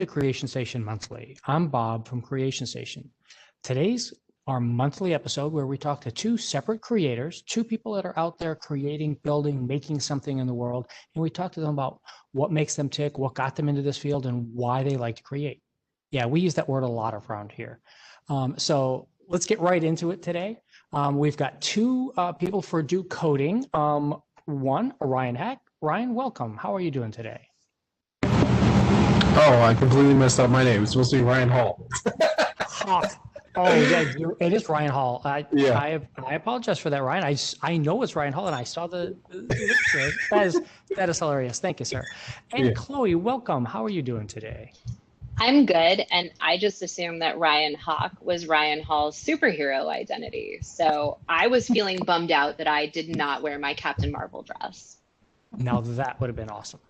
to Creation Station Monthly. I'm Bob from Creation Station. Today's our monthly episode where we talk to two separate creators, two people that are out there creating, building, making something in the world. And we talk to them about what makes them tick, what got them into this field, and why they like to create. Yeah, we use that word a lot around here. So let's get right into it today. We've got two people for Do Coding. One, Ryan Hack. Ryan, welcome. How are you doing today? Oh, I completely messed up my name. It's supposed to be Ryan Hall. Oh, yeah, it is Ryan Hall. Yeah. I apologize for that, Ryan. I know it's Ryan Hall, and I saw the that is hilarious. Thank you, sir. And Yeah. Chloe, welcome. How are you doing today? I'm good, and I just assumed that Ryan Hawk was Ryan Hall's superhero identity. So I was feeling bummed out that I did not wear my Captain Marvel dress. Now that would have been awesome.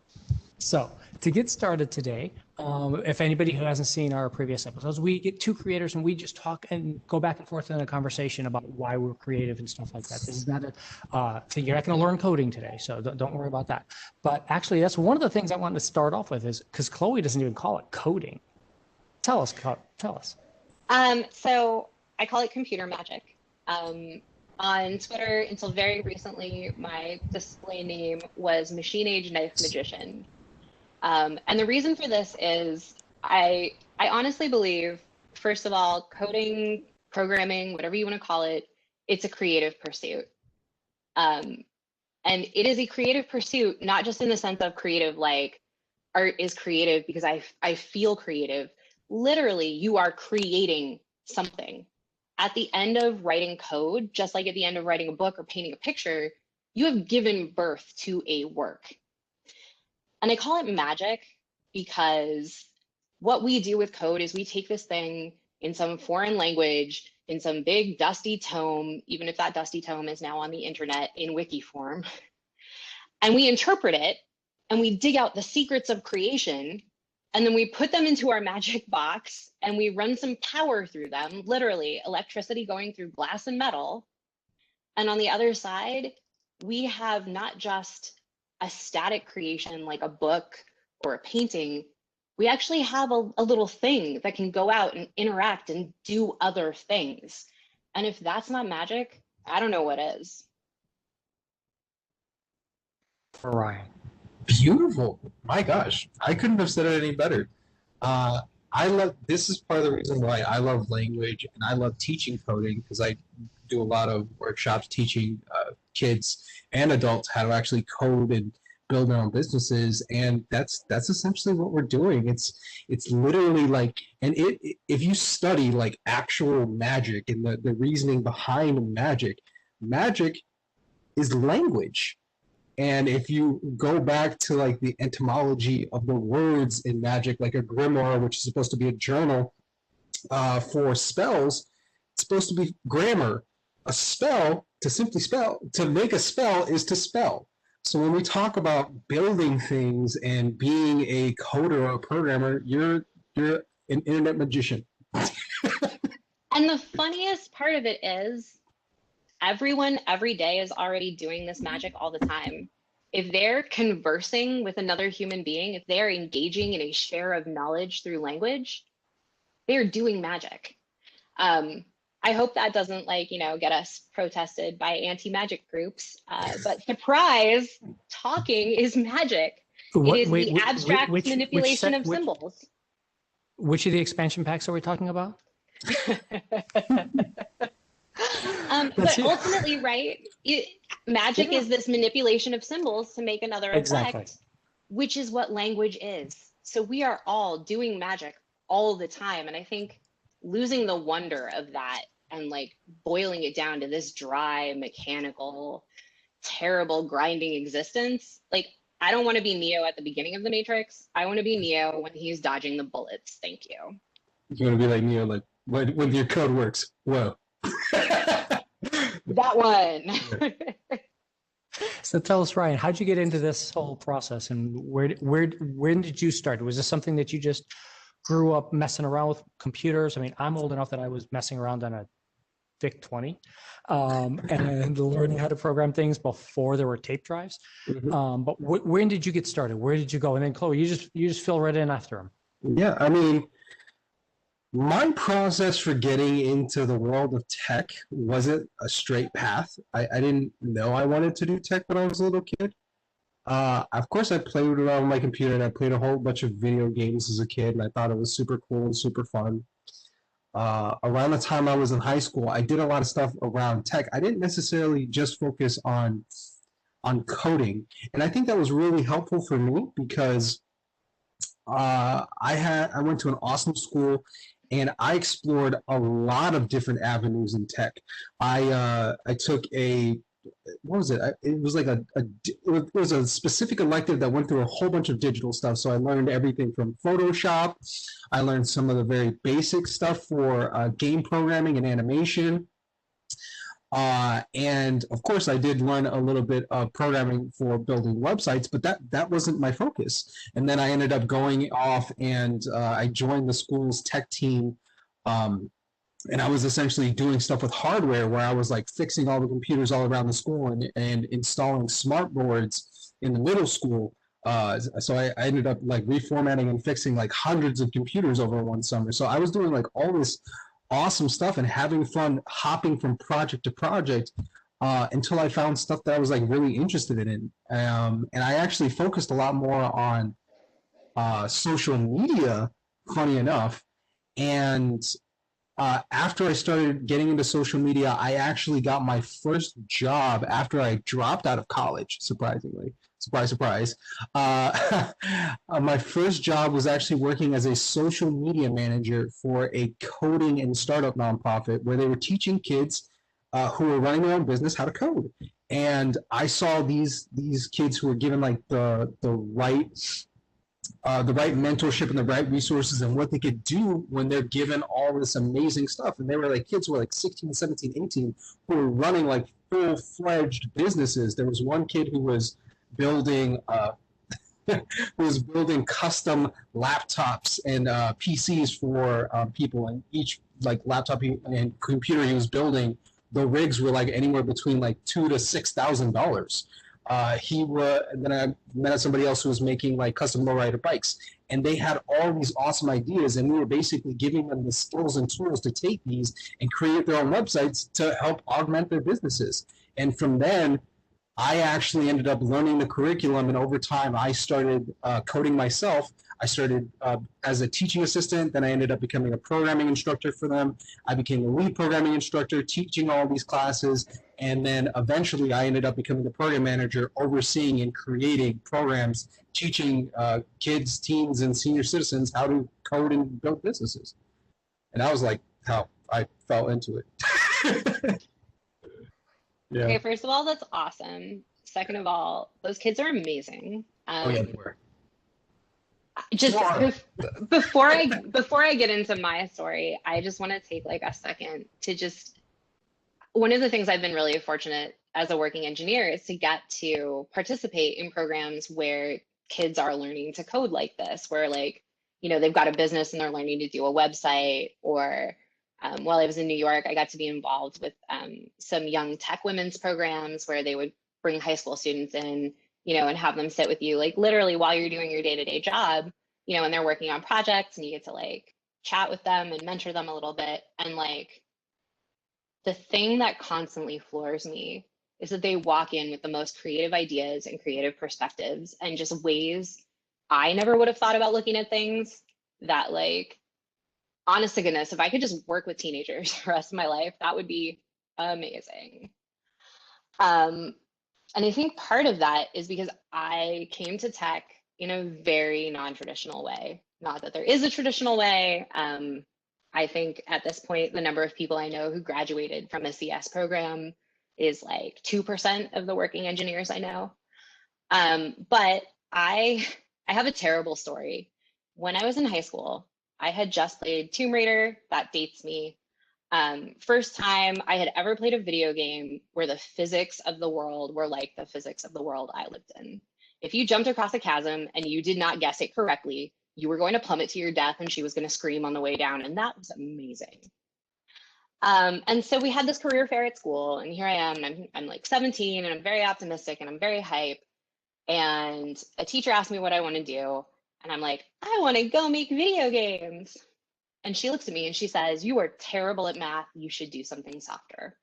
So to get started today, if anybody who hasn't seen our previous episodes, we get two creators and we just talk and go back and forth in a conversation about why we're creative and stuff like that. This is not so you're not going to learn coding today, so don't worry about that. But actually, that's one of the things I wanted to start off with is because Chloe doesn't even call it coding. Tell us. So I call it computer magic. On Twitter, until very recently, my display name was Machine Age Knife Magician. And the reason for this is I honestly believe, first of all, coding, programming, whatever you want to call it, it's a creative pursuit. And it is a creative pursuit, not just in the sense of creative, like art is creative because I feel creative. Literally, you are creating something. At the end of writing code, just like at the end of writing a book or painting a picture, you have given birth to a work. And I call it magic because what we do with code is we take this thing in some foreign language, in some big dusty tome, even if that dusty tome is now on the internet in wiki form, and we interpret it and we dig out the secrets of creation, and then we put them into our magic box and we run some power through them, literally electricity going through glass and metal. And on the other side, we have not just a static creation like a book or a painting. We actually have a little thing that can go out and interact and do other things. And if that's not magic, I don't know what is. For Ryan. Beautiful. My gosh, I couldn't have said it any better. This is part of the reason why I love language and I love teaching coding, because I do a lot of workshops teaching kids and adults how to actually code and build their own businesses, and that's essentially what we're doing. It's literally like, and if you study like actual magic and the reasoning behind magic is language. And if you go back to like the etymology of the words in magic, like a grimoire, which is supposed to be a journal for spells, it's supposed to be grammar. A spell, to make a spell is to spell. So when we talk about building things and being a coder or a programmer, you're an internet magician. And the funniest part of it is everyone every day is already doing this magic all the time. If they're conversing with another human being, if they're engaging in a share of knowledge through language, they're doing magic. I hope that doesn't get us protested by anti-magic groups, but surprise, talking is magic. It is the abstract manipulation of symbols. Which of the expansion packs are we talking about? But ultimately, right, magic is this manipulation of symbols to make another effect, which is what language is. So we are all doing magic all the time. And I think losing the wonder of that and like boiling it down to this dry, mechanical, terrible, grinding existence, like I don't want to be Neo at the beginning of the Matrix. I want to be Neo when he's dodging the bullets. Thank you. You want to be like Neo, like when your code works. Whoa. That one. So tell us, Ryan, how'd you get into this whole process, and when did you start? Was this something that you just grew up messing around with computers? I mean, I'm old enough that I was messing around on a VIC-20 and learning how to program things before there were tape drives. But when did you get started? Where did you go? And then Chloe, you just fill right in after him. Yeah, I mean, my process for getting into the world of tech wasn't a straight path. I didn't know I wanted to do tech when I was a little kid. Of course, I played around with my computer and I played a whole bunch of video games as a kid, and I thought it was super cool and super fun. Around the time I was in high school, I did a lot of stuff around tech. I didn't necessarily just focus on coding, and I think that was really helpful for me because I went to an awesome school, and I explored a lot of different avenues in tech. I took a what was it? It was like it was a specific elective that went through a whole bunch of digital stuff. So I learned everything from Photoshop. I learned some of the very basic stuff for game programming and animation. And of course, I did learn a little bit of programming for building websites, but that wasn't my focus. And then I ended up going off and I joined the school's tech team. Um, and I was essentially doing stuff with hardware where I was like fixing all the computers all around the school and installing smart boards in the middle school. So I ended up like reformatting and fixing like hundreds of computers over one summer. So I was doing like all this awesome stuff and having fun hopping from project to project until I found stuff that I was like really interested in. And I actually focused a lot more on social media, funny enough. And after I started getting into social media, I actually got my first job after I dropped out of college, surprisingly. Surprise, surprise. My first job was actually working as a social media manager for a coding and startup nonprofit where they were teaching kids who were running their own business how to code. And I saw these kids who were given like the right mentorship and the right resources and what they could do when they're given all this amazing stuff. And they were like kids who were like 16, 17, 18 who were running like full-fledged businesses. There was one kid who was building who was building custom laptops and PCs for people, and each like laptop and computer he was building, the rigs were like anywhere between like $2,000 to $6,000. Then I met somebody else who was making like custom lowrider bikes, and they had all these awesome ideas, and we were basically giving them the skills and tools to take these and create their own websites to help augment their businesses. And from then, I actually ended up learning the curriculum, and over time, I started coding myself. I started as a teaching assistant, then I ended up becoming a programming instructor for them. I became the lead programming instructor, teaching all these classes, and then eventually I ended up becoming the program manager, overseeing and creating programs, teaching kids, teens, and senior citizens how to code and build businesses. And that was like how I fell into it. Yeah. Okay, first of all, that's awesome. Second of all, those kids are amazing. Oh yeah, they were. Just Sure. before I get into my story, I just want to take like a second to just one of the things I've been really fortunate as a working engineer is to get to participate in programs where kids are learning to code like this, where like, they've got a business and they're learning to do a website. Or while I was in New York, I got to be involved with some young tech women's programs where they would bring high school students in, and have them sit with you, like literally while you're doing your day-to-day job, and they're working on projects, and you get to like chat with them and mentor them a little bit. And like, the thing that constantly floors me is that they walk in with the most creative ideas and creative perspectives and just ways I never would have thought about looking at things that, like, honest to goodness, if I could just work with teenagers the rest of my life, that would be amazing. And I think part of that is because I came to tech in a very non-traditional way. Not that there is a traditional way. I think at this point, the number of people I know who graduated from a CS program is like 2% of the working engineers I know. But I have a terrible story. When I was in high school, I had just played Tomb Raider. That dates me. First time I had ever played a video game where the physics of the world were like the physics of the world I lived in. If you jumped across a chasm and you did not guess it correctly, you were going to plummet to your death and she was going to scream on the way down. And that was amazing. And so we had this career fair at school, and here I am, and I'm like 17 and I'm very optimistic and I'm very hype. And a teacher asked me what I want to do. And I'm like, I want to go make video games. And she looks at me and she says, you are terrible at math. You should do something softer.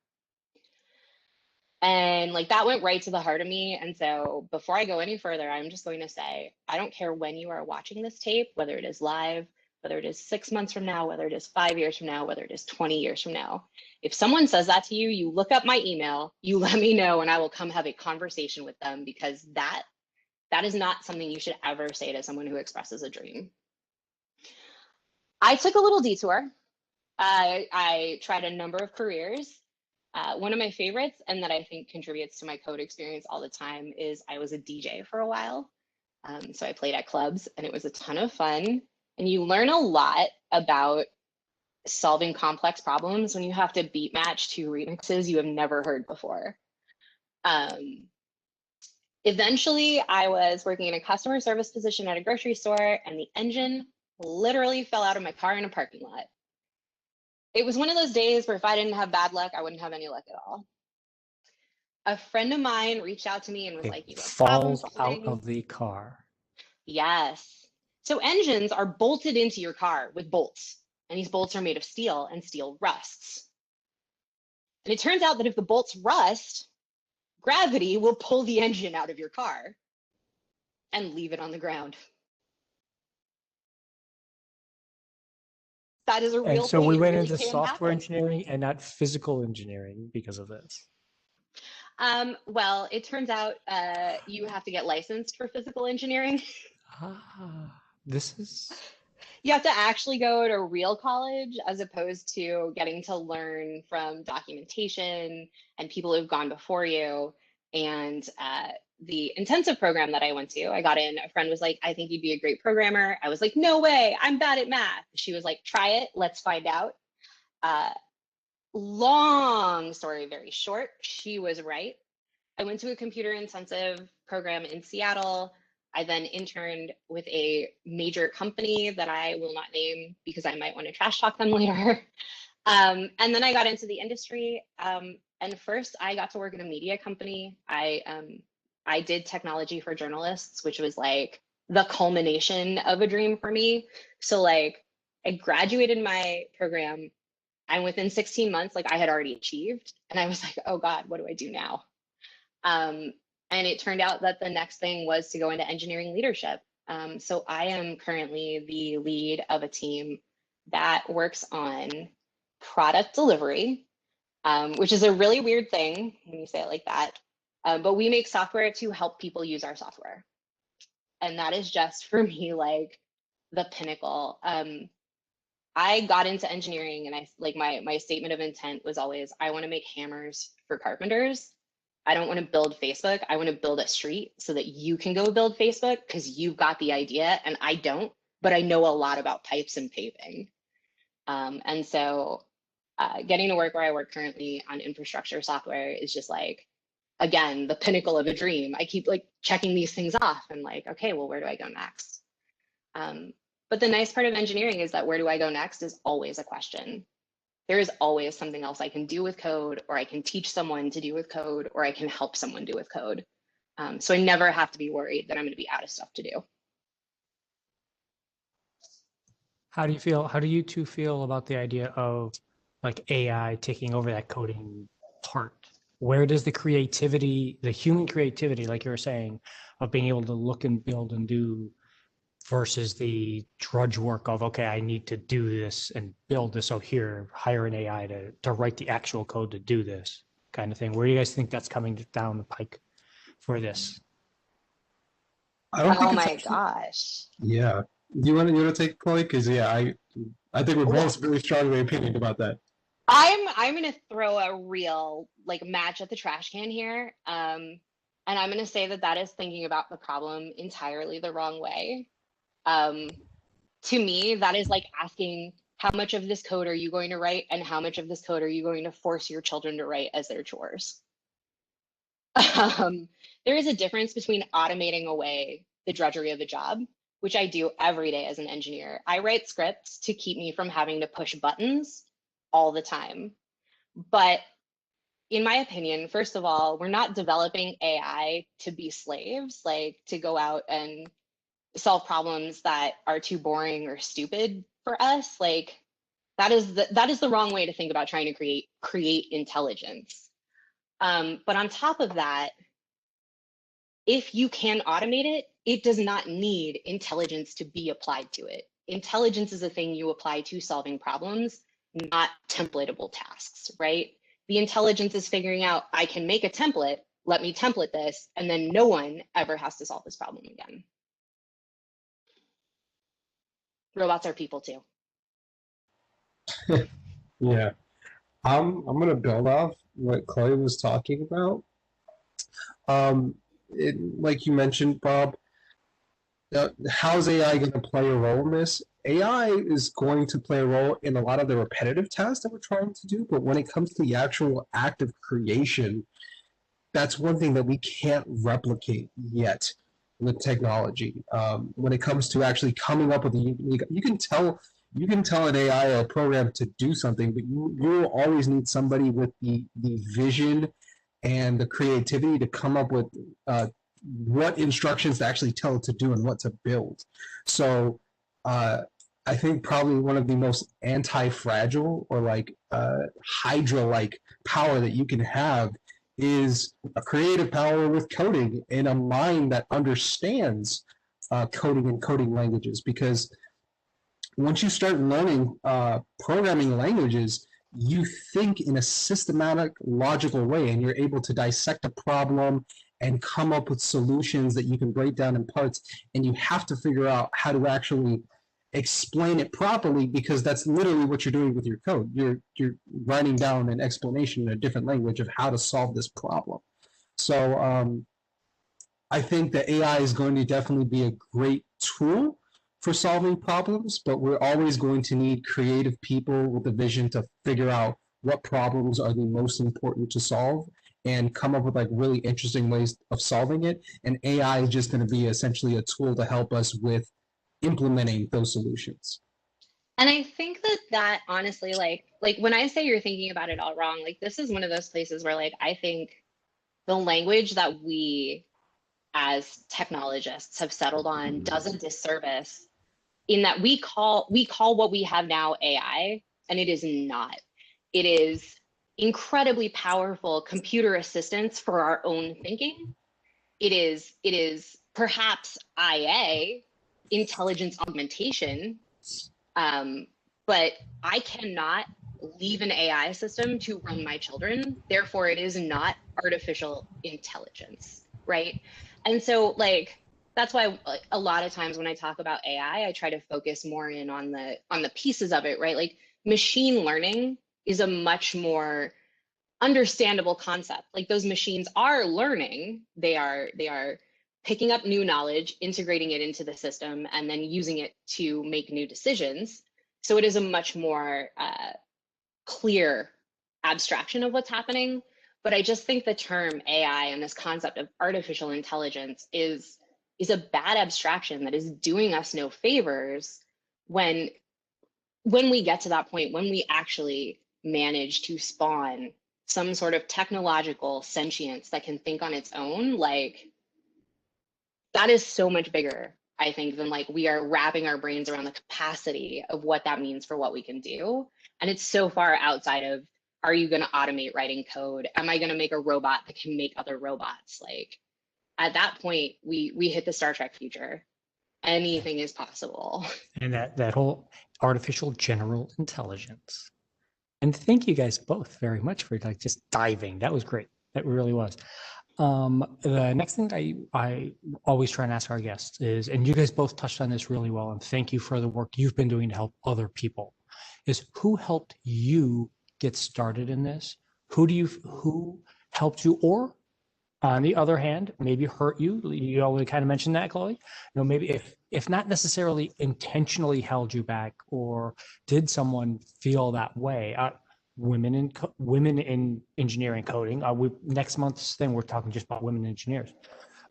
And like that went right to the heart of me. And so before I go any further, I'm just going to say, I don't care when you are watching this tape, whether it is live, whether it is 6 months from now, whether it is 5 years from now, whether it is 20 years from now. If someone says that to you, you look up my email, you let me know, and I will come have a conversation with them, because that is not something you should ever say to someone who expresses a dream. I took a little detour. I tried a number of careers. One of my favorites, and that I think contributes to my code experience all the time, is I was a DJ for a while. So I played at clubs, and it was a ton of fun. And you learn a lot about solving complex problems when you have to beat match 2 remixes you have never heard before. Eventually, I was working in a customer service position at a grocery store, and the engine literally fell out of my car in a parking lot. It was one of those days where if I didn't have bad luck, I wouldn't have any luck at all. A friend of mine reached out to me and was It like, you have falls out problems of the car. Yes. So engines are bolted into your car with bolts, and these bolts are made of steel, and steel rusts. And it turns out that if the bolts rust, gravity will pull the engine out of your car and leave it on the ground. That is a real And so thing. we It went really into can software happen. engineering and not physical engineering because of this. Well, it turns out you have to get licensed for physical engineering. This is You have to actually go to real college as opposed to getting to learn from documentation and people who've gone before you. And the intensive program that I went to, I got in, a friend was like, I think you'd be a great programmer. I was like, no way, I'm bad at math. She was like, try it, let's find out. Long story, very short, she was right. I went to a computer intensive program in Seattle. I then interned with a major company that I will not name because I might want to trash talk them later. And then I got into the industry. And first I got to work in a media company. I did technology for journalists, which was like the culmination of a dream for me. So like I graduated my program, and within 16 months, like I had already achieved. And I was like, oh God, what do I do now? And it turned out that the next thing was to go into engineering leadership. So I am currently the lead of a team that works on product delivery, which is a really weird thing when you say it like that. But we make software to help people use our software. And that is just for me, like the pinnacle. I got into engineering, and I like my statement of intent was always, I want to make hammers for carpenters. I don't want to build Facebook. I want to build a street so that you can go build Facebook because you've got the idea and I don't, but I know a lot about pipes and paving. And so getting to work where I work currently on infrastructure software is just like, again, the pinnacle of a dream. I keep like checking these things off and like, okay, well, where do I go next? But the nice part of engineering is that where do I go next is always a question. There is always something else I can do with code, or I can teach someone to do with code, or I can help someone do with code. So I never have to be worried that I'm going to be out of stuff to do. How do you feel? How do you two feel about the idea of like AI taking over that coding part? Where does the creativity, the human creativity, like you were saying, of being able to look and build and do versus the drudge work of, okay, I need to do this and build this. So here, hire an AI to write the actual code to do this kind of thing. Where do you guys think that's coming down the pike for this? I don't think Oh it's my actually, gosh. yeah. You want to take Chloe? Because yeah, I think we're both really strongly opinion about that. I'm gonna throw a real like match at the trash can here. And I'm gonna say that is thinking about the problem entirely the wrong way. To me, that is like asking, how much of this code are you going to write, and how much of this code are you going to force your children to write as their chores? There is a difference between automating away the drudgery of a job, which I do every day as an engineer. I write scripts to keep me from having to push buttons all the time. But in my opinion, first of all, we're not developing AI to be slaves, like to go out and solve problems that are too boring or stupid for us, like that is the wrong way to think about trying to create intelligence. But on top of that, if you can automate it, it does not need intelligence to be applied to it. Intelligence is a thing you apply to solving problems, not templatable tasks, right? The intelligence is figuring out, I can make a template, let me template this, and then no one ever has to solve this problem again. Robots are people too. Yeah. I'm gonna build off what Chloe was talking about. Like you mentioned, Bob, how's AI going to play a role in this? AI is going to play a role in a lot of the repetitive tasks that we're trying to do, but when it comes to the actual act of creation, that's one thing that we can't replicate yet with technology. When it comes to actually coming up with you can tell an AI or a program to do something, but you will always need somebody with the vision and the creativity to come up with what instructions to actually tell it to do and what to build. So I think probably one of the most anti-fragile or like Hydra-like power that you can have is a creative power with coding and a mind that understands coding and coding languages. Because once you start learning programming languages, you think in a systematic, logical way, and you're able to dissect a problem and come up with solutions that you can break down in parts. And you have to figure out how to actually explain it properly, because that's literally what you're doing with your code. You're writing down an explanation in a different language of how to solve this problem. So I think that AI is going to definitely be a great tool for solving problems, but we're always going to need creative people with a vision to figure out what problems are the most important to solve and come up with like really interesting ways of solving it. And AI is just going to be essentially a tool to help us with implementing those solutions. And I think that honestly, like when I say you're thinking about it all wrong, like this is one of those places where like I think the language that we as technologists have settled on does a disservice in that we call what we have now AI, and it is not. It is incredibly powerful computer assistance for our own thinking. It is perhaps IA, intelligence augmentation, but I cannot leave an AI system to run my children. Therefore, it is not artificial intelligence, right? And so, like, that's why a lot of times when I talk about AI, I try to focus more in on the pieces of it, right? Like, machine learning is a much more understandable concept. Like, those machines are learning; they are picking up new knowledge, integrating it into the system, and then using it to make new decisions. So it is a much more clear abstraction of what's happening. But I just think the term AI and this concept of artificial intelligence is a bad abstraction that is doing us no favors when we get to that point, when we actually manage to spawn some sort of technological sentience that can think on its own. Like, that is so much bigger, I think, than like we are wrapping our brains around the capacity of what that means for what we can do. And it's so far outside of, are you going to automate writing code? Am I going to make a robot that can make other robots? Like, at that point, we hit the Star Trek future. Anything is possible. And that whole artificial general intelligence. And thank you guys both very much for like just diving. That was great. That really was. The next thing I always try and ask our guests is, and you guys both touched on this really well, and thank you for the work you've been doing to help other people, is who helped you get started in this? Who helped you, or on the other hand, maybe hurt you? You already kind of mentioned that, Chloe. You know, maybe if not necessarily intentionally held you back, or did someone feel that way? Women in engineering coding. Next month's thing, we're talking just about women engineers.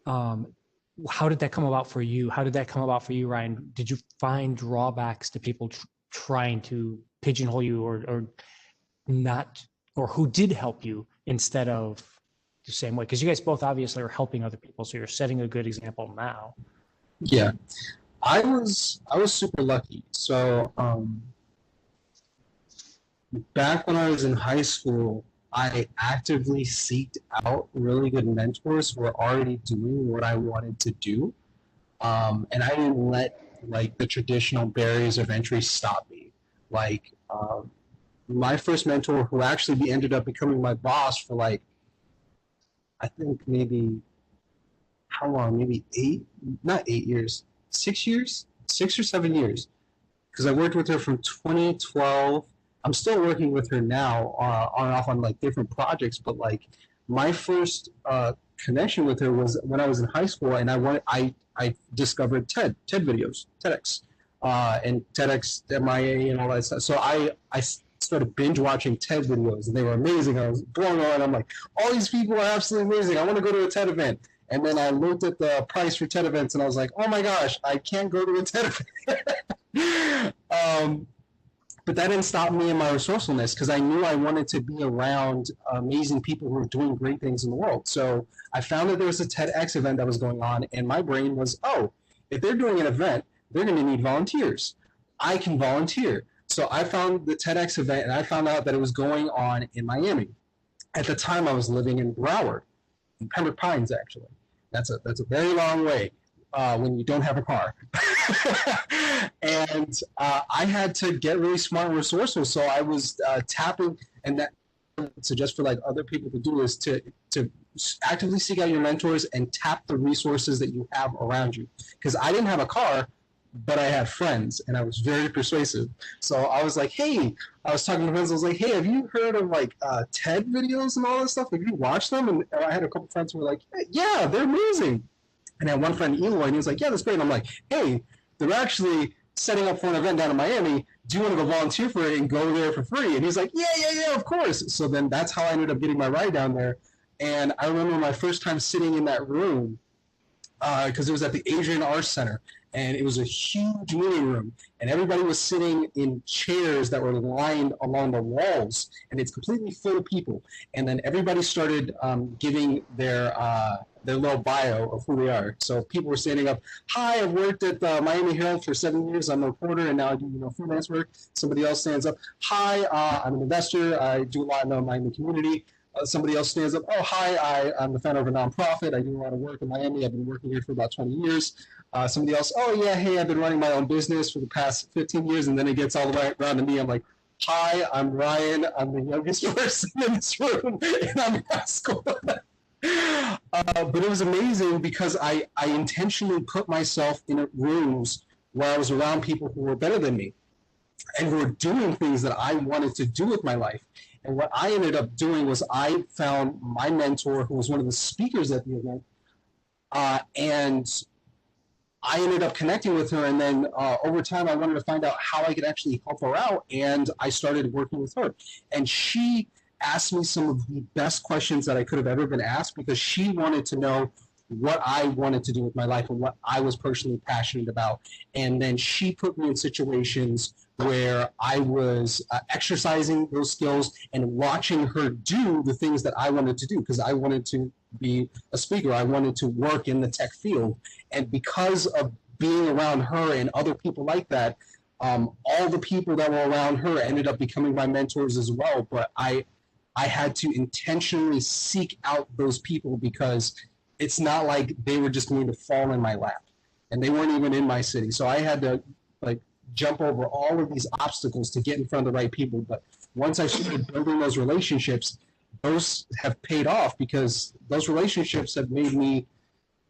How did that come about for you? How did that come about for you, Ryan? Did you find drawbacks to people trying to pigeonhole you, or not, or who did help you instead of the same way? Because you guys both obviously are helping other people, so you're setting a good example now. Yeah, I was super lucky. So back when I was in high school, I actively seeked out really good mentors who were already doing what I wanted to do. And I didn't let like the traditional barriers of entry stop me. Like my first mentor, who actually ended up becoming my boss for like I think maybe how long? Maybe eight, not 8 years, 6 years, 6 or 7 years. Because I worked with her from 2012. I'm still working with her now, on and off on like different projects. But like my first connection with her was when I was in high school, and I discovered TED videos, TEDx, and TEDx MIA and all that stuff. So I started binge watching TED videos, and they were amazing. I was blown away. I'm like, all these people are absolutely amazing. I want to go to a TED event. And then I looked at the price for TED events, and I was like, oh my gosh, I can't go to a TED event. But that didn't stop me in my resourcefulness because I knew I wanted to be around amazing people who were doing great things in the world. So I found that there was a TEDx event that was going on, and my brain was, oh, if they're doing an event, they're going to need volunteers. I can volunteer. So I found the TEDx event, and I found out that it was going on in Miami. At the time, I was living in Broward, in Pembroke Pines, actually. That's a very long way when you don't have a car. And I had to get really smart and resourceful. So I was tapping, and that I would suggest for like other people to do is to actively seek out your mentors and tap the resources that you have around you. Because I didn't have a car, but I had friends, and I was very persuasive. So I was like, hey, I was talking to friends. I was like, hey, have you heard of like TED videos and all this stuff? Have you watched them? And I had a couple friends who were like, yeah, they're amazing. And I had one friend, Eloy, and he was like, yeah, that's great. And I'm like, hey, they're actually setting up for an event down in Miami. Do you want to go volunteer for it and go there for free? And he's like, yeah, of course. So then that's how I ended up getting my ride down there. And I remember my first time sitting in that room because it was at the Adrian Arts Center, and it was a huge meeting room, and everybody was sitting in chairs that were lined along the walls, and it's completely full of people. And then everybody started giving their little bio of who they are. So people were standing up. Hi, I've worked at the Miami Herald for 7 years. I'm a reporter, and now I do freelance work. Somebody else stands up. Hi, I'm an investor. I do a lot in the Miami community. Somebody else stands up. Oh, hi, I'm the founder of a nonprofit. I do a lot of work in Miami. I've been working here for about 20 years. Somebody else, oh, yeah, hey, I've been running my own business for the past 15 years. And then it gets all the way around to me. I'm like, hi, I'm Ryan. I'm the youngest person in this room, and I'm in high school. But it was amazing because I intentionally put myself in rooms where I was around people who were better than me and who were doing things that I wanted to do with my life. And what I ended up doing was I found my mentor, who was one of the speakers at the event, and I ended up connecting with her. And then over time, I wanted to find out how I could actually help her out. And I started working with her. And she asked me some of the best questions that I could have ever been asked because she wanted to know what I wanted to do with my life and what I was personally passionate about. And then she put me in situations where I was exercising those skills and watching her do the things that I wanted to do because I wanted to be a speaker. I wanted to work in the tech field. And because of being around her and other people like that, all the people that were around her ended up becoming my mentors as well. But I had to intentionally seek out those people because it's not like they were just going to fall in my lap, and they weren't even in my city. So I had to like jump over all of these obstacles to get in front of the right people. But once I started building those relationships, those have paid off because those relationships have made me,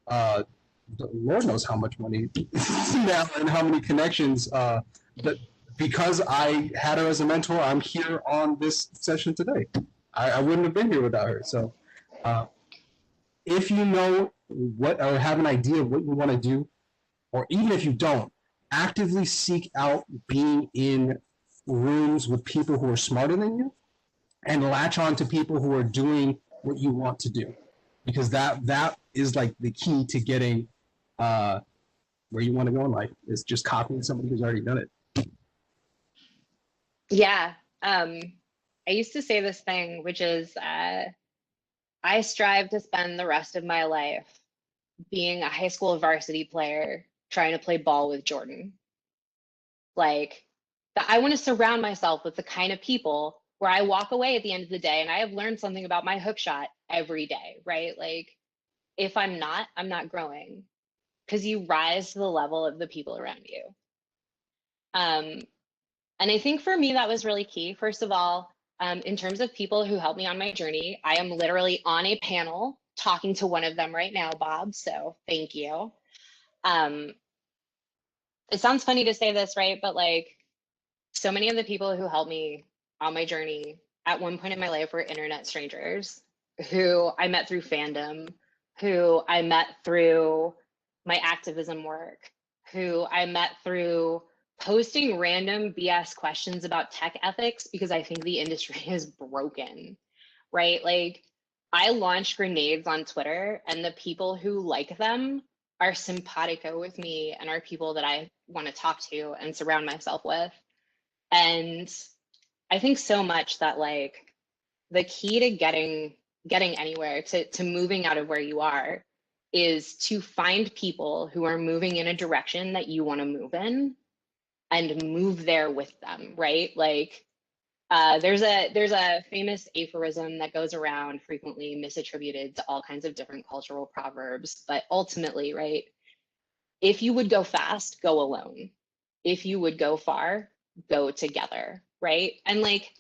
Lord knows how much money now and how many connections. But because I had her as a mentor, I'm here on this session today. I wouldn't have been here without her. So if you know what or have an idea of what you want to do, or even if you don't, actively seek out being in rooms with people who are smarter than you and latch on to people who are doing what you want to do. Because that is like the key to getting where you want to go in life is just copying somebody who's already done it. Yeah. I used to say this thing, which is I strive to spend the rest of my life being a high school varsity player trying to play ball with Jordan. Like that I want to surround myself with the kind of people where I walk away at the end of the day and I have learned something about my hook shot every day, right? Like if I'm not growing because you rise to the level of the people around you. Um, and I think for me, that was really key. First of all, in terms of people who helped me on my journey, I am literally on a panel talking to one of them right now, Bob. So thank you. Um, it sounds funny to say this, right? But like so many of the people who helped me on my journey at one point in my life were internet strangers who I met through fandom, who I met through my activism work, who I met through posting random BS questions about tech ethics because I think the industry is broken, right? Like I launch grenades on Twitter and the people who like them are simpatico with me and are people that I want to talk to and surround myself with. And I think so much that like the key to getting anywhere, to moving out of where you are, is to find people who are moving in a direction that you want to move in and move there with them, right? Like there's a famous aphorism that goes around frequently misattributed to all kinds of different cultural proverbs, but ultimately, right? If you would go fast, go alone. If you would go far, go together, right? And like,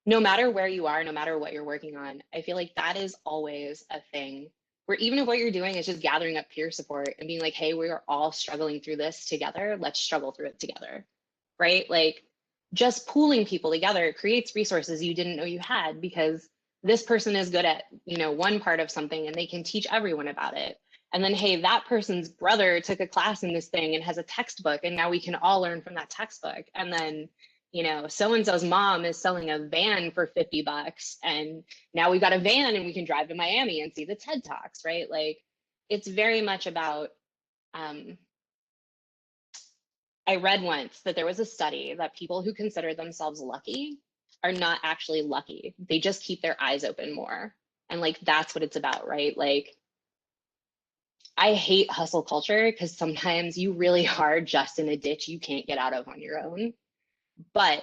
no matter where you are, no matter what you're working on, I feel like that is always a thing where even if what you're doing is just gathering up peer support and being like, hey, we are all struggling through this together, let's struggle through it together, right? Like, just pooling people together creates resources you didn't know you had because this person is good at, one part of something and they can teach everyone about it. And then, hey, that person's brother took a class in this thing and has a textbook, and now we can all learn from that textbook. And then, so and so's mom is selling a van for $50, and now we got a van and we can drive to Miami and see the TED Talks, right? Like, it's very much about. I read once that there was a study that people who consider themselves lucky are not actually lucky. They just keep their eyes open more. And like, that's what it's about, right? Like, I hate hustle culture because sometimes you really are just in a ditch you can't get out of on your own. But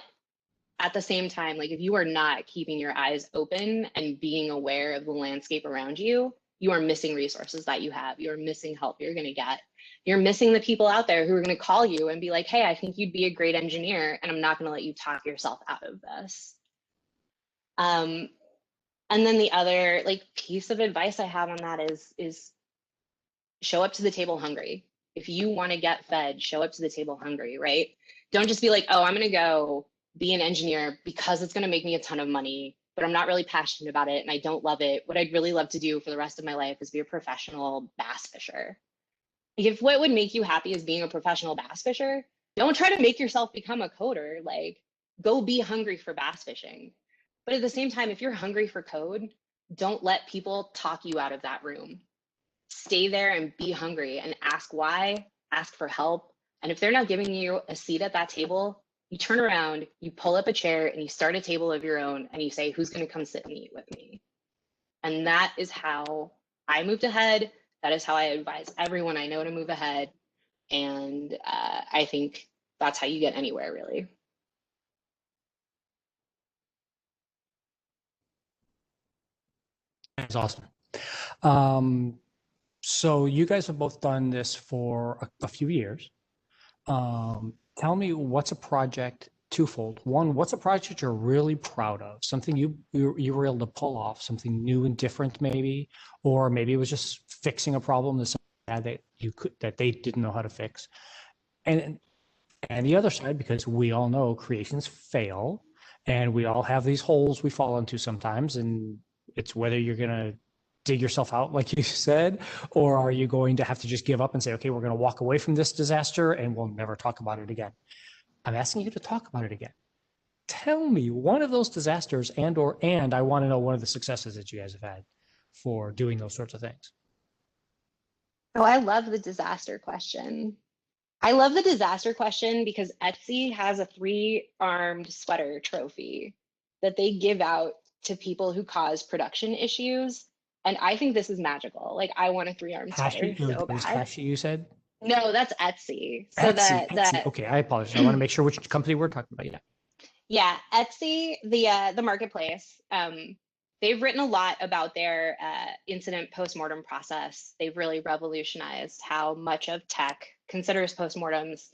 at the same time, like if you are not keeping your eyes open and being aware of the landscape around you, you are missing resources that you have. You're missing help you're going to get. You're missing the people out there who are going to call you and be like, hey, I think you'd be a great engineer, and I'm not going to let you talk yourself out of this. And then the other like piece of advice I have on that is show up to the table hungry. If you want to get fed, show up to the table hungry, right? Don't just be like, oh, I'm going to go be an engineer because it's going to make me a ton of money, but I'm not really passionate about it and I don't love it. What I'd really love to do for the rest of my life is be a professional bass fisher. If what would make you happy is being a professional bass fisher, don't try to make yourself become a coder. Like, go be hungry for bass fishing. But at the same time, if you're hungry for code, don't let people talk you out of that room. Stay there and be hungry and ask why, ask for help. And if they're not giving you a seat at that table, you turn around, you pull up a chair and you start a table of your own and you say, who's going to come sit and eat with me? And that is how I moved ahead. That is how I advise everyone I know to move ahead. And I think that's how you get anywhere, really. That's awesome. So you guys have both done this for a few years. Tell me, what's a project twofold? One, what's a project you're really proud of? Something you were able to pull off, something new and different, maybe, or maybe it was just fixing a problem that someone had that they didn't know how to fix. And the other side, because we all know creations fail, and we all have these holes we fall into sometimes, and it's whether you're gonna dig yourself out, like you said, or are you going to have to just give up and say, okay, we're going to walk away from this disaster and we'll never talk about it again? I'm asking you to talk about it again. Tell me one of those disasters, and I want to know one of the successes that you guys have had for doing those sorts of things. Oh, I love the disaster question. I love the disaster question because Etsy has a 3-armed sweater trophy that they give out to people who cause production issues. And I think this is magical. Like, I want a 3-armed sweater so bad. Hashi, you said? No, that's Etsy. So Etsy, the Etsy. Okay, I apologize. I want to make sure which company we're talking about. Yeah. yeah, Etsy, the marketplace. They've written a lot about their incident postmortem process. They've really revolutionized how much of tech considers postmortems.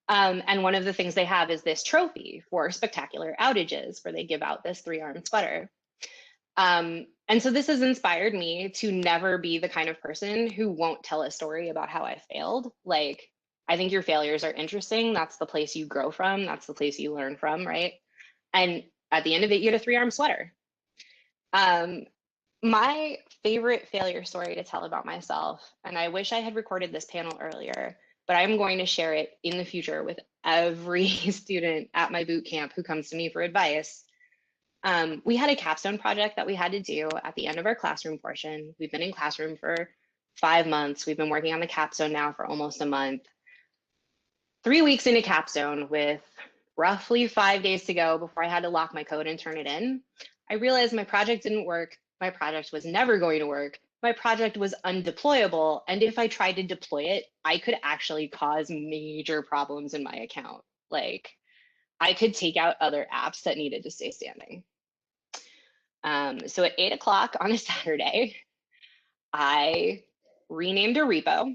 And one of the things they have is this trophy for spectacular outages, where they give out this 3-arm sweater. And so this has inspired me to never be the kind of person who won't tell a story about how I failed. Like, I think your failures are interesting. That's the place you grow from. That's the place you learn from, right? And at the end of it, you get a 3-arm sweater. My favorite failure story to tell about myself, and I wish I had recorded this panel earlier, but I'm going to share it in the future with every student at my boot camp who comes to me for advice. We had a capstone project that we had to do at the end of our classroom portion. We've been in classroom for 5 months. We've been working on the capstone now for almost a month. 3 weeks into capstone, with roughly 5 days to go before I had to lock my code and turn it in, I realized my project didn't work. My project was never going to work. My project was undeployable. And if I tried to deploy it, I could actually cause major problems in my account. Like, I could take out other apps that needed to stay standing. So at 8 o'clock on a Saturday, I renamed a repo,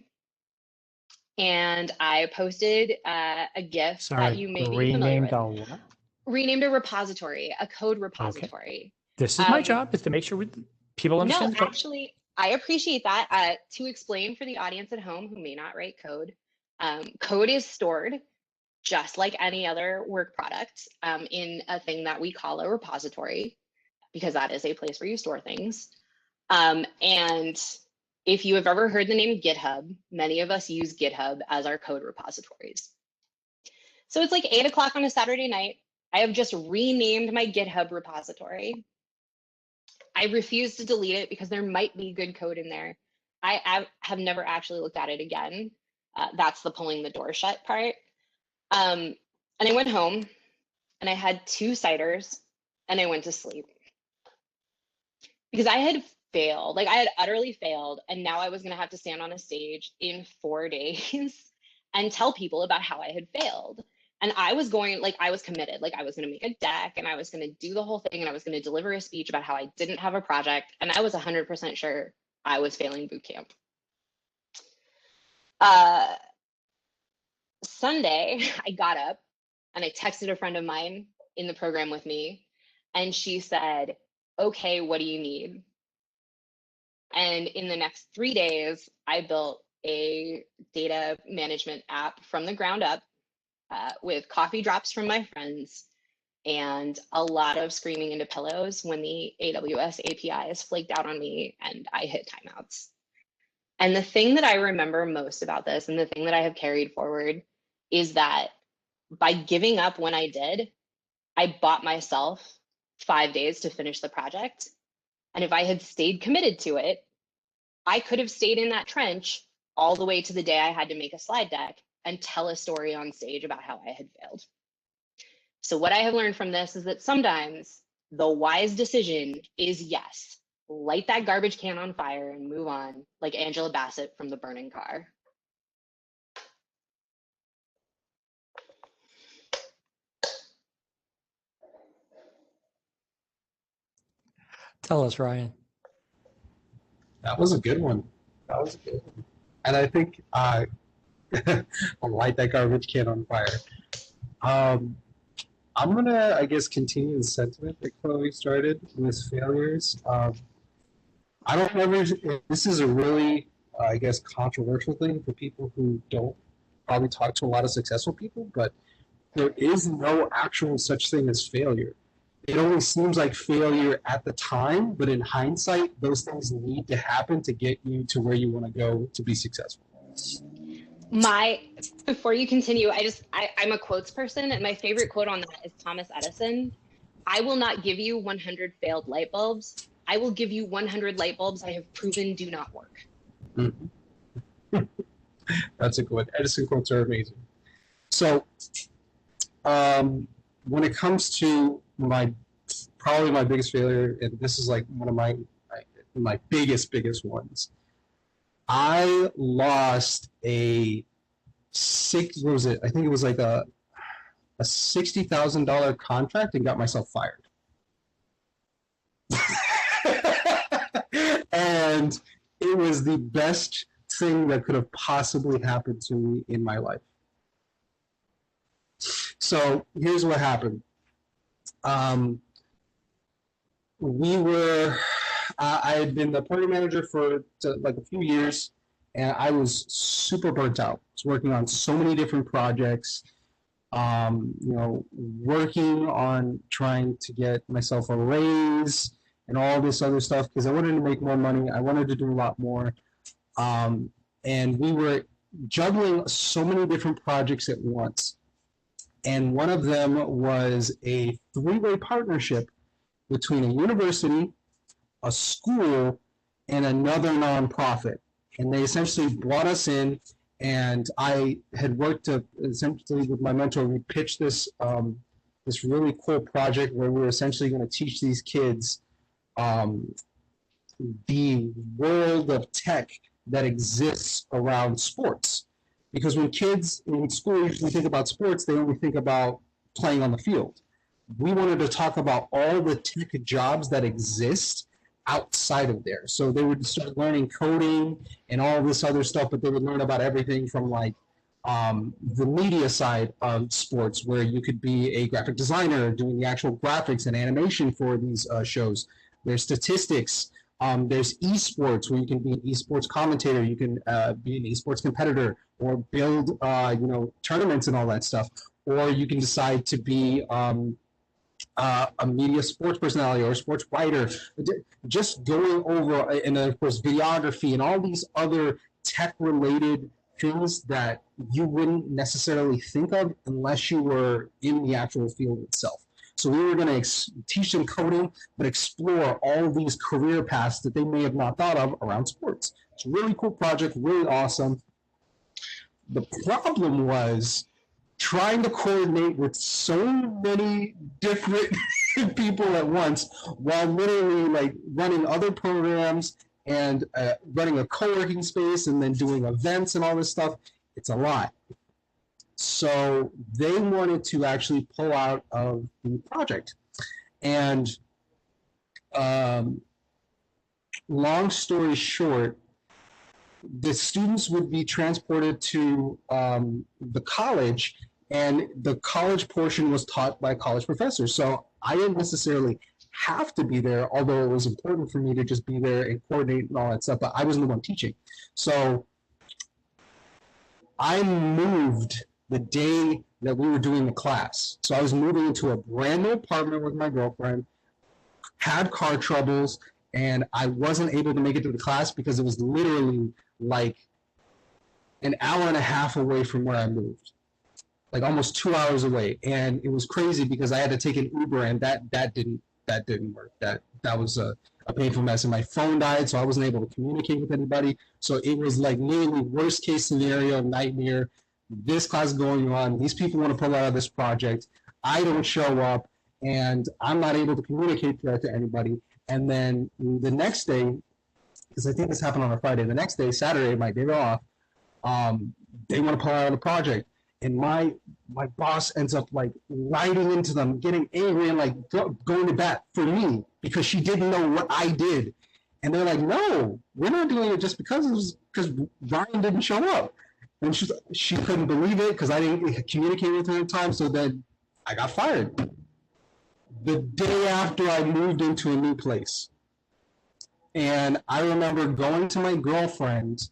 and I posted a GIF that you may be familiar with. What? Renamed a repository, a code repository. Okay. This is my job, is to make sure people understand. No, actually, I appreciate that. To explain for the audience at home who may not write code, code is stored just like any other work product in a thing that we call a repository, because that is a place where you store things. And if you have ever heard the name GitHub, many of us use GitHub as our code repositories. So it's like 8 o'clock on a Saturday night. I have just renamed my GitHub repository. I refuse to delete it because there might be good code in there. I have never actually looked at it again. That's the pulling the door shut part. And I went home and I had 2 ciders and I went to sleep. Because I had failed, like I had utterly failed. And now I was gonna have to stand on a stage in 4 days and tell people about how I had failed. And I was going, like, I was committed, like I was gonna make a deck and I was gonna do the whole thing and I was gonna deliver a speech about how I didn't have a project. And I was 100% sure I was failing boot camp. Sunday, I got up and I texted a friend of mine in the program with me, and she said, okay, what do you need? And in the next 3 days, I built a data management app from the ground up with coffee drops from my friends and a lot of screaming into pillows when the AWS APIs flaked out on me and I hit timeouts. And the thing that I remember most about this, and the thing that I have carried forward, is that by giving up when I did, I bought myself 5 days to finish the project. And if I had stayed committed to it, I could have stayed in that trench all the way to the day I had to make a slide deck and tell a story on stage about how I had failed. So what I have learned from this is that sometimes the wise decision is yes, light that garbage can on fire and move on, like Angela Bassett from The Burning Car. Tell us, Ryan. That was a good one. That was a good one. And I think I'll light that garbage can on fire. I'm going to, I guess, continue the sentiment that Chloe started with failures. I don't ever, this is a really, I guess, controversial thing for people who don't probably talk to a lot of successful people, but there is no actual such thing as failure. It only seems like failure at the time, but in hindsight, those things need to happen to get you to where you want to go to be successful. Before you continue, I'm a quotes person, and my favorite quote on that is Thomas Edison. I will not give you 100 failed light bulbs. I will give you 100 light bulbs I have proven do not work. Mm-hmm. That's a good one. Edison quotes are amazing. So, when it comes to probably my biggest failure, and this is like one of my biggest ones, I lost a what was it? I think it was like a $60,000 contract and got myself fired. And it was the best thing that could have possibly happened to me in my life. So here's what happened. I had been the program manager for like a few years, and I was super burnt out. I was working on so many different projects, working on trying to get myself a raise and all this other stuff because I wanted to make more money. I wanted to do a lot more. And we were juggling so many different projects at once. And one of them was a three-way partnership between a university, a school, and another nonprofit. And they essentially brought us in, and I had worked essentially with my mentor. We pitched this this really cool project where we were essentially going to teach these kids the world of tech that exists around sports. Because when kids in school usually think about sports, they only think about playing on the field. We wanted to talk about all the tech jobs that exist outside of there. So they would start learning coding and all this other stuff, but they would learn about everything from like the media side of sports, where you could be a graphic designer doing the actual graphics and animation for these shows. There's statistics. There's esports, where you can be an esports commentator, you can be an esports competitor, or build tournaments and all that stuff. Or you can decide to be a media sports personality or a sports writer. Just going over, and then of course videography and all these other tech-related things that you wouldn't necessarily think of unless you were in the actual field itself. So we were going to teach them coding, but explore all these career paths that they may have not thought of around sports. It's a really cool project, really awesome. The problem was trying to coordinate with so many different people at once while literally like running other programs and running a co-working space and then doing events and all this stuff. It's a lot. So they wanted to actually pull out of the project. And long story short, the students would be transported to the college, and the college portion was taught by college professors. So I didn't necessarily have to be there, although it was important for me to just be there and coordinate and all that stuff, but I wasn't the one teaching. So I moved the day that we were doing the class. So I was moving into a brand new apartment with my girlfriend, had car troubles, and I wasn't able to make it to the class because it was literally like an hour and a half away from where I moved, like almost 2 hours away. And it was crazy because I had to take an Uber, and that didn't work. That was a painful mess. And my phone died, so I wasn't able to communicate with anybody. So it was like literally worst case scenario, nightmare. This class is going on. These people want to pull out of this project. I don't show up, and I'm not able to communicate that to anybody. And then the next day, because I think this happened on a Friday, the next day, Saturday, my day off, they want to pull out of the project. And my boss ends up like riding into them, getting angry and like going to bat for me because she didn't know what I did. And they're like, no, we're not doing it just because Ryan didn't show up. And she couldn't believe it because I didn't communicate with her in time. So then I got fired the day after I moved into a new place. And I remember going to my girlfriend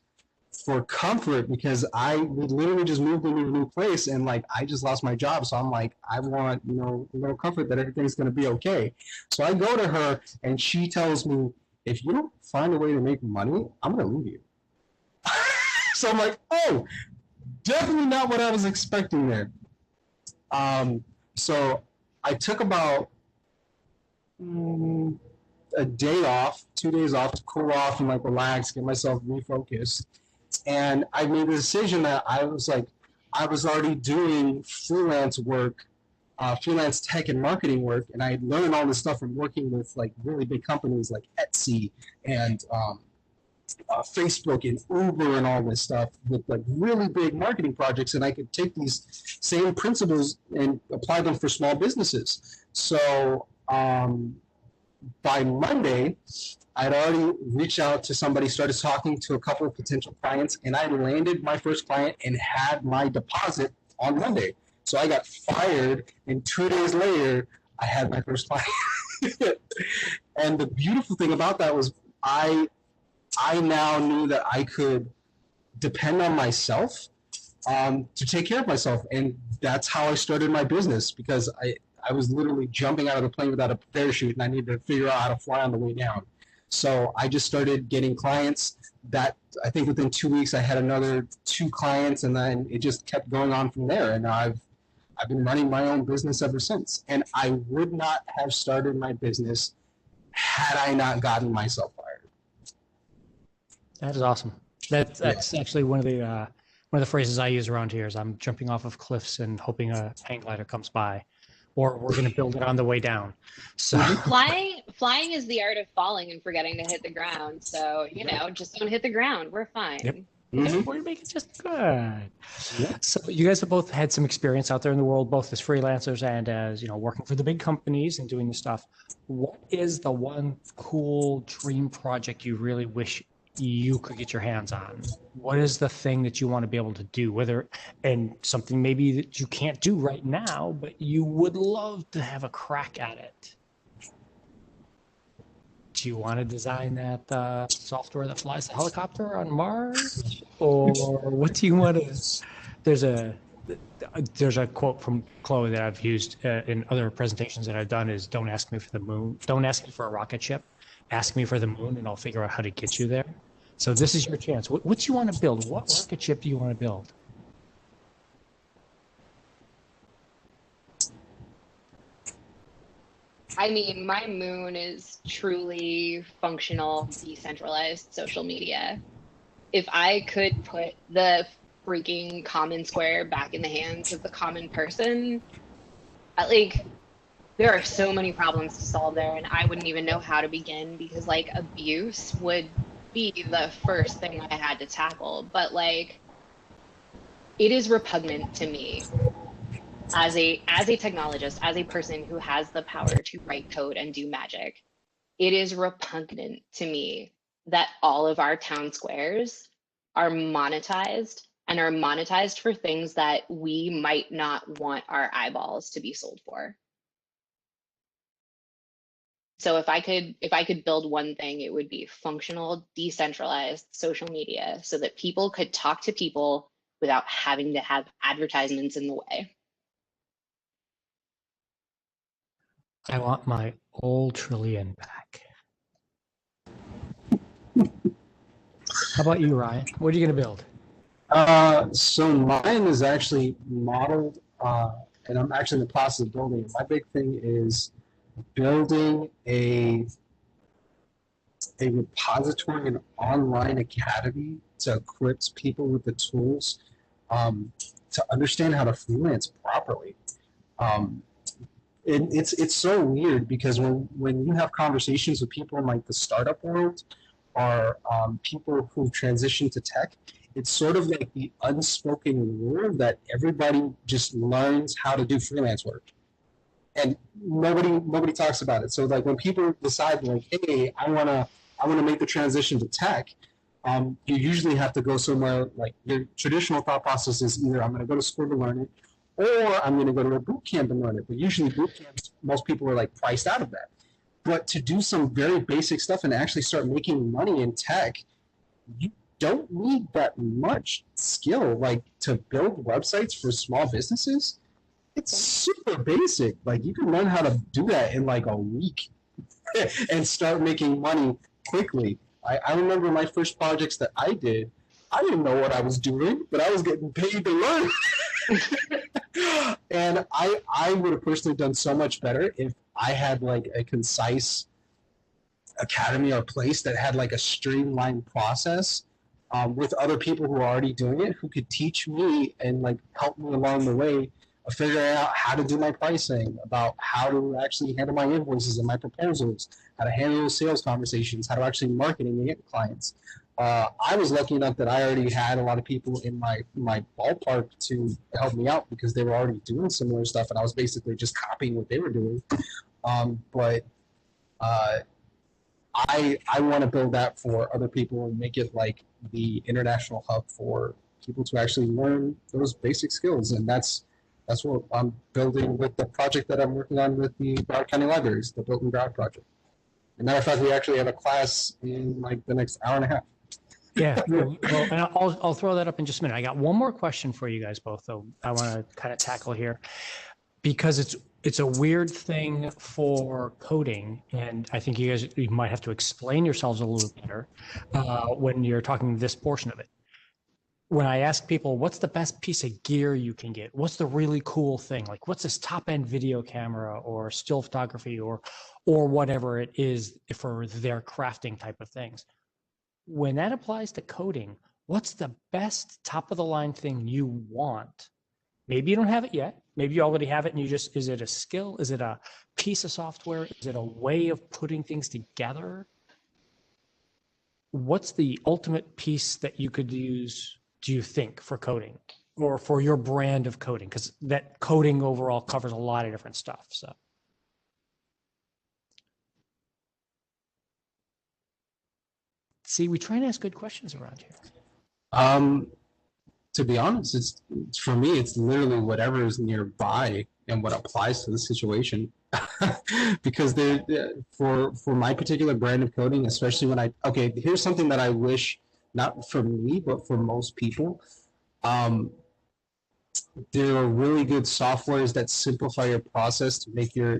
for comfort because we literally just moved into a new place, and like I just lost my job. So I'm like, I want, a little comfort that everything's going to be okay. So I go to her, and she tells me, if you don't find a way to make money, I'm going to leave you. So I'm like, oh, definitely not what I was expecting there. So I took about a day off, 2 days off to cool off and like relax, get myself refocused. And I made the decision that I was already doing freelance work, freelance tech and marketing work, and I had learned all this stuff from working with like really big companies like Etsy and Facebook and Uber and all this stuff with like really big marketing projects, and I could take these same principles and apply them for small businesses. So by Monday, I'd already reached out to somebody, started talking to a couple of potential clients, and I landed my first client and had my deposit on Monday. So I got fired, and 2 days later, I had my first client. And the beautiful thing about that was I now knew that I could depend on myself to take care of myself. And that's how I started my business, because I was literally jumping out of the plane without a parachute, and I needed to figure out how to fly on the way down. So I just started getting clients. That I think within 2 weeks, I had another 2 clients, and then it just kept going on from there. And I've been running my own business ever since. And I would not have started my business had I not gotten myself fired. That is awesome. That's actually one of the phrases I use around here is I'm jumping off of cliffs and hoping a hang glider comes by, or we're going to build it on the way down. So flying is the art of falling and forgetting to hit the ground. So, just don't hit the ground. We're fine. Yep. We're making just good. Yeah. So you guys have both had some experience out there in the world, both as freelancers and as, working for the big companies and doing this stuff. What is the one cool dream project you really wish you could get your hands on? What is the thing that you want to be able to do, and something maybe that you can't do right now, but you would love to have a crack at it? Do you want to design that software that flies the helicopter on Mars, or what do you want to? There's a quote from Chloe that I've used in other presentations that I've done is, "Don't ask me for the moon. Don't ask me for a rocket ship. Ask me for the moon, and I'll figure out how to get you there." So this is your chance. What do you want to build? What rocket ship do you want to build? I mean, my moon is truly functional, decentralized social media. If I could put the freaking common square back in the hands of the common person, there are so many problems to solve there, and I wouldn't even know how to begin, because abuse would be the first thing I had to tackle. But it is repugnant to me as a technologist, as a person who has the power to write code and do magic. It is repugnant to me that all of our town squares are monetized, and are monetized for things that we might not want our eyeballs to be sold for. So if I could build one thing, it would be functional, decentralized social media, so that people could talk to people without having to have advertisements in the way. I want my old Trillian back. How about you, Ryan? What are you going to build? So mine is actually modeled, and I'm actually in the process of building it. My big thing is building a repository, an online academy to equip people with the tools to understand how to freelance properly. It's so weird, because when you have conversations with people in the startup world, or people who've transitioned to tech, it's sort of like the unspoken rule that everybody just learns how to do freelance work, and nobody talks about it. So when people decide hey, I wanna make the transition to tech, you usually have to go somewhere. Your traditional thought process is either I'm gonna go to school to learn it, or I'm gonna go to a boot camp and learn it. But usually boot camps, most people are priced out of that. But to do some very basic stuff and actually start making money in tech, you don't need that much skill. To build websites for small businesses, it's super basic. You can learn how to do that in a week and start making money quickly. I remember my first projects that I did, I didn't know what I was doing, but I was getting paid to learn. And I would have personally done so much better if I had a concise academy or place that had a streamlined process with other people who are already doing it, who could teach me and help me along the way of figuring out how to do my pricing, about how to actually handle my invoices and my proposals, how to handle sales conversations, how to actually marketing and get clients. I was lucky enough that I already had a lot of people in my ballpark to help me out because they were already doing similar stuff, and I was basically just copying what they were doing. But I want to build that for other people and make it like the international hub for people to actually learn those basic skills, and that's what I'm building with the project that I'm working on with the Broward County Libraries, the Built in Broward project. As a matter of fact, we actually have a class in like the next hour and a half. Yeah, well, and I'll throw that up in just a minute. I got one more question for you guys both, though. I want to kind of tackle here because it's a weird thing for coding, and I think you might have to explain yourselves a little better when you're talking this portion of it. When I ask people, what's the best piece of gear you can get? What's the really cool thing? Like, what's this top-end video camera or still photography or whatever it is for their crafting type of things? When that applies to coding, what's the best top-of-the-line thing you want? Maybe you don't have it yet. Maybe you already have it and is it a skill? Is it a piece of software? Is it a way of putting things together? What's the ultimate piece that you could use, do you think, for coding or for your brand of coding? Because that coding overall covers a lot of different stuff. So. See, we try and ask good questions around here. To be honest, it's for me, it's literally whatever is nearby and what applies to the situation. Because for my particular brand of coding, especially when here's something that I wish, not for me, but for most people. There are really good softwares that simplify your process to make your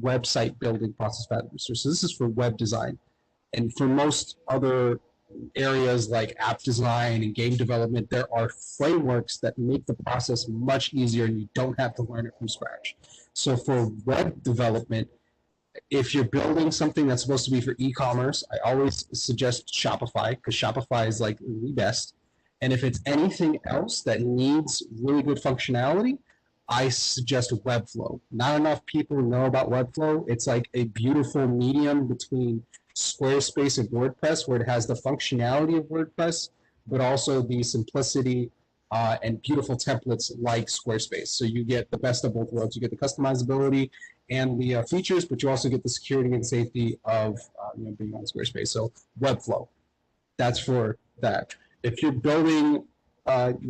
website building process faster. So this is for web design. And for most other areas like app design and game development, there are frameworks that make the process much easier and you don't have to learn it from scratch. So for web development, if you're building something that's supposed to be for e-commerce, I always suggest Shopify because Shopify is like the best. And if it's anything else that needs really good functionality, I suggest Webflow. Not enough people know about Webflow. It's like a beautiful medium between Squarespace and WordPress, where it has the functionality of WordPress, but also the simplicity and beautiful templates like Squarespace. So you get the best of both worlds. You get the customizability and the features, but you also get the security and safety of being on Squarespace. So Webflow, that's for that. If you're building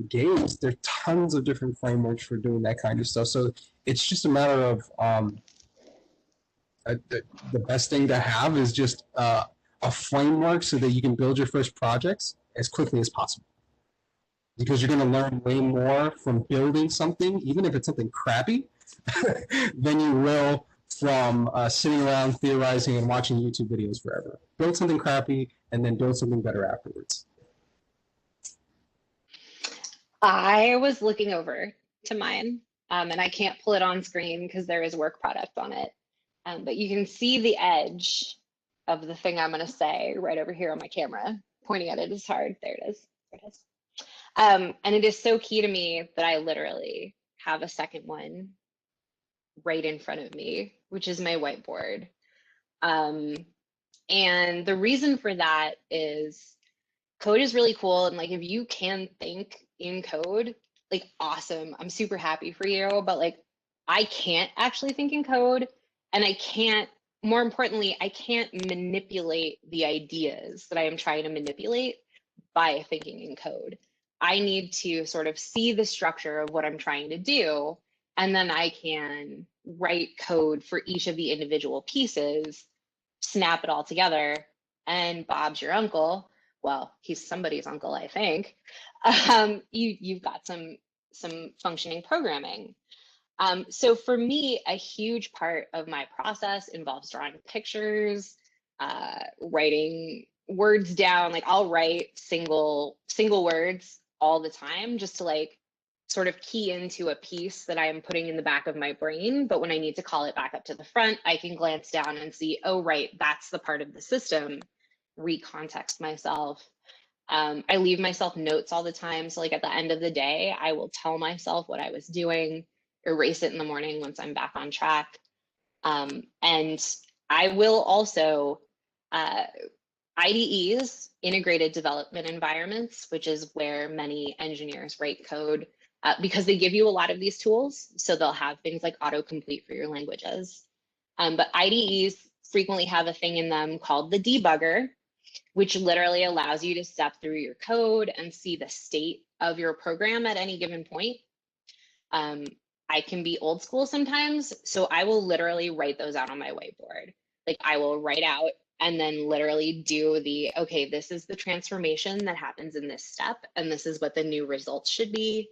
games, there are tons of different frameworks for doing that kind of stuff. So it's just a matter of the best thing to have is just a framework so that you can build your first projects as quickly as possible. Because you're going to learn way more from building something, even if it's something crappy, than you will from sitting around theorizing and watching YouTube videos forever. Build something crappy and then build something better afterwards. I was looking over to mine, and I can't pull it on screen because there is work product on it. But you can see the edge of the thing I'm going to say right over here on my camera. Pointing at it is hard. There it is. There it is. And it is so key to me that I literally have a second one right in front of me, which is my whiteboard. And the reason for that is code is really cool. And like, if you can think in code, like, awesome. I'm super happy for you. But like, I can't actually think in code. And I can't, more importantly, I can't manipulate the ideas that I am trying to manipulate by thinking in code. I need to sort of see the structure of what I'm trying to do, and then I can write code for each of the individual pieces, snap it all together, and Bob's your uncle. Well, he's somebody's uncle, I think. You've got some functioning programming. So for me, a huge part of my process involves drawing pictures, writing words down. Like, I'll write single words all the time just to like sort of key into a piece that I am putting in the back of my brain. But when I need to call it back up to the front, I can glance down and see, oh, right, that's the part of the system, recontext myself. I leave myself notes all the time. So like at the end of the day, I will tell myself what I was doing, erase it in the morning once I'm back on track. And I will also, IDEs, integrated development environments, which is where many engineers write code because they give you a lot of these tools. So they'll have things like autocomplete for your languages. But IDEs frequently have a thing in them called the debugger, which literally allows you to step through your code and see the state of your program at any given point. I can be old school sometimes, so I will literally write those out on my whiteboard. Like I will write out and then literally do the, okay, this is the transformation that happens in this step, and this is what the new results should be.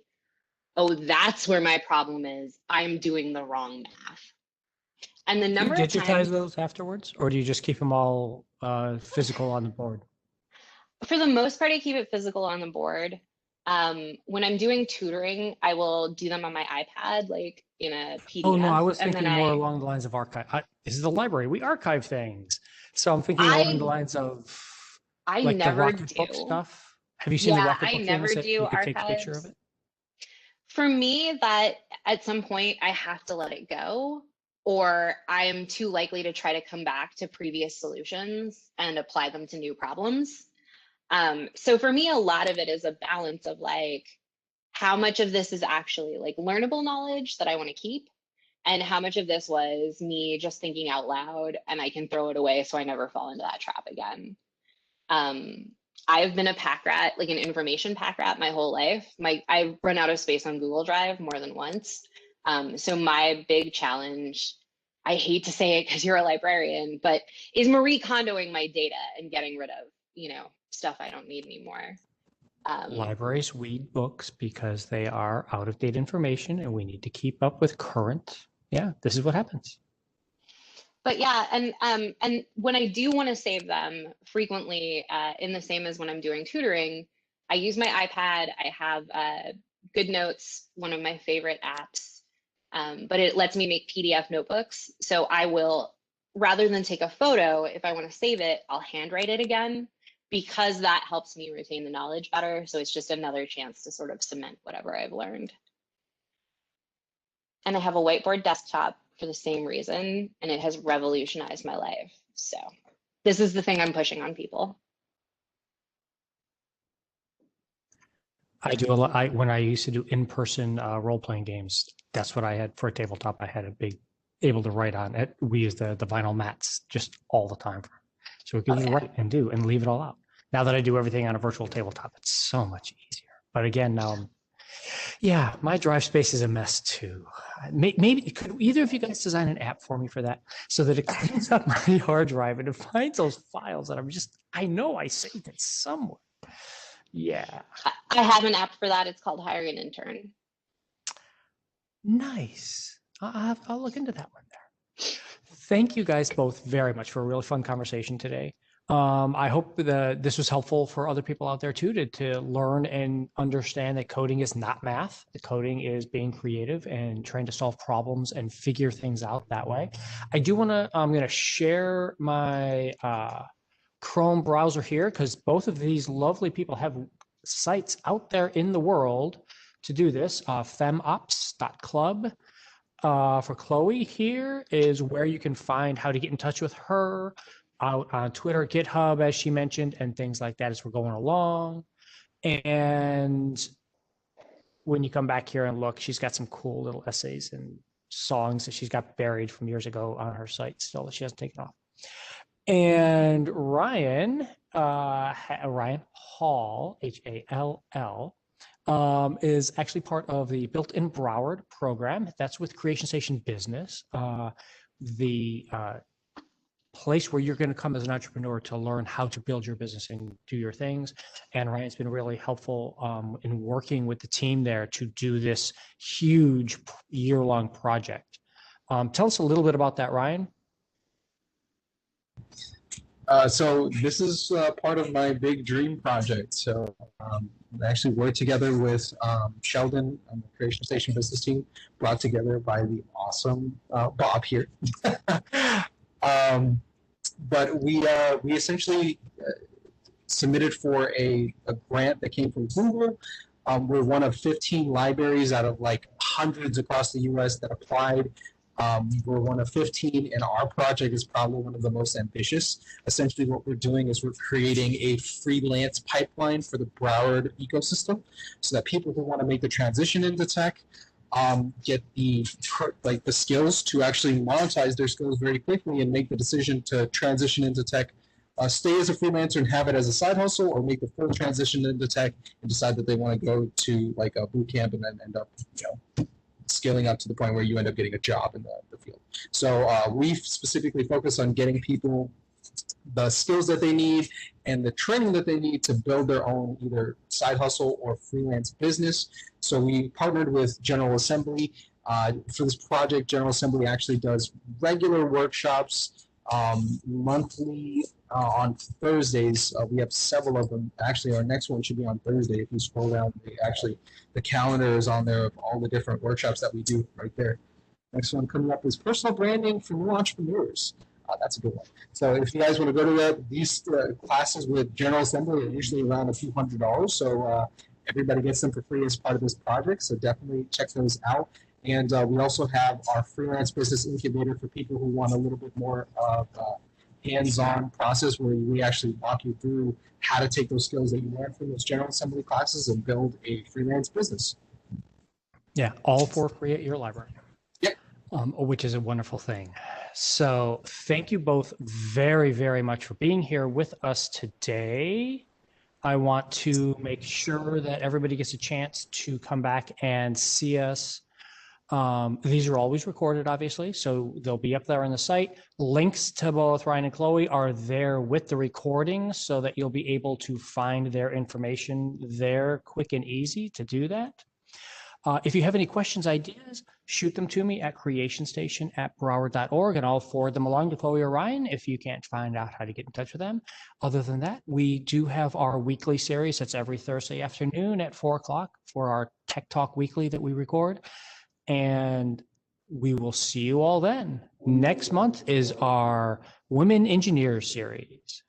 Oh, that's where my problem is. I'm doing the wrong math. And the number Do you of digitize times, those afterwards, or do you just keep them all physical on the board? for the most part, I keep it physical on the board. When I'm doing tutoring, I will do them on my iPad, like in a PDF. Oh no, I was and thinking then more along the lines of archive. This is the library. We archive things, so I'm thinking along the lines of I like the never Rocket Book do. stuff. Have you seen the Yeah, Rocket I Book never things that do you could take a picture of archives. it? For me, that at some point I have to let it go, or I am too likely to try to come back to previous solutions and apply them to new problems. So for me, a lot of it is a balance of like, how much of this is actually like learnable knowledge that I want to keep, and how much of this was me just thinking out loud and I can throw it away so I never fall into that trap again. I've been a pack rat, like an information pack rat my whole life. I've run out of space on Google Drive more than once. So my big challenge, I hate to say it because you're a librarian, but is Marie Kondoing my data and getting rid of, stuff I don't need anymore. Libraries read books because they are out of date information, and we need to keep up with current. Yeah, this is what happens. But yeah, and when I do want to save them, frequently, in the same as when I'm doing tutoring, I use my iPad. I have GoodNotes, one of my favorite apps, but it lets me make PDF notebooks. So I will, rather than take a photo, if I want to save it, I'll handwrite it again, because that helps me retain the knowledge better. So it's just another chance to sort of cement whatever I've learned. And I have a whiteboard desktop for the same reason, and it has revolutionized my life. So this is the thing I'm pushing on people. I do a lot. When I used to do in-person role-playing games, that's what I had for a tabletop. I had a big, able to write on it. We used the vinyl mats just all the time. So we could just write and do and leave it all out. Now that I do everything on a virtual tabletop, it's so much easier. But again, now, yeah, my drive space is a mess too. Maybe could either of you guys design an app for me for that, so that it cleans up my hard drive and it finds those files that I know I saved it somewhere. Yeah. I have an app for that. It's called Hire an Intern. Nice. I'll look into that one there. Thank you guys both very much for a really fun conversation today. I hope that this was helpful for other people out there too, to learn and understand that coding is not math. The coding is being creative and trying to solve problems and figure things out that way. I'm going to share my Chrome browser here, because both of these lovely people have sites out there in the world to do this. femops.club. For Chloe, here is where you can find how to get in touch with her, out on Twitter, GitHub, as she mentioned, and things like that as we're going along. And when you come back here and look, she's got some cool little essays and songs that she's got buried from years ago on her site still that she hasn't taken off. And Ryan Hall, Hall, is actually part of the Built-in Broward program. That's with Creation Station Business, the place where you're going to come as an entrepreneur to learn how to build your business and do your things. And Ryan's been really helpful in working with the team there to do this huge year-long project. Tell us a little bit about that, Ryan. So this is part of my big dream project. So I actually worked together with Sheldon and the Creation Station business team, brought together by the awesome Bob here. But we essentially submitted for a grant that came from Google. We're one of 15 libraries out of like hundreds across the U.S. that applied. We're one of 15, and our project is probably one of the most ambitious. Essentially, what we're doing is we're creating a freelance pipeline for the Broward ecosystem, so that people who want to make the transition into tech get the skills to actually monetize their skills very quickly and make the decision to transition into tech, stay as a freelancer and have it as a side hustle, or make the full transition into tech and decide that they want to go to like a boot camp and then end up, scaling up to the point where you end up getting a job in the field. So we specifically focus on getting people the skills that they need and the training that they need to build their own either side hustle or freelance business. So we partnered with General Assembly. For this project, General Assembly actually does regular workshops monthly on Thursdays. We have several of them. Actually, our next one should be on Thursday. If you scroll down, the calendar is on there of all the different workshops that we do right there. Next one coming up is personal branding for new entrepreneurs. That's a good one. So if you guys want to go to that, these classes with General Assembly are usually around a few $100s. So everybody gets them for free as part of this project. So definitely check those out. And we also have our freelance business incubator for people who want a little bit more of hands-on process where we actually walk you through how to take those skills that you learned from those General Assembly classes and build a freelance business. Yeah, all for free at your library. Yep. Which is a wonderful thing. So thank you both very, very much for being here with us today. I want to make sure that everybody gets a chance to come back and see us. These are always recorded, obviously, so they'll be up there on the site. Links to both Ryan and Chloe are there with the recording so that you'll be able to find their information there quick and easy to do that. If you have any questions, ideas, shoot them to me at creationstation@broward.org, and I'll forward them along to Chloe or Ryan if you can't find out how to get in touch with them. Other than that, we do have our weekly series. That's every Thursday afternoon at 4 o'clock for our Tech Talk Weekly that we record. And we will see you all then. Next month is our Women Engineers series.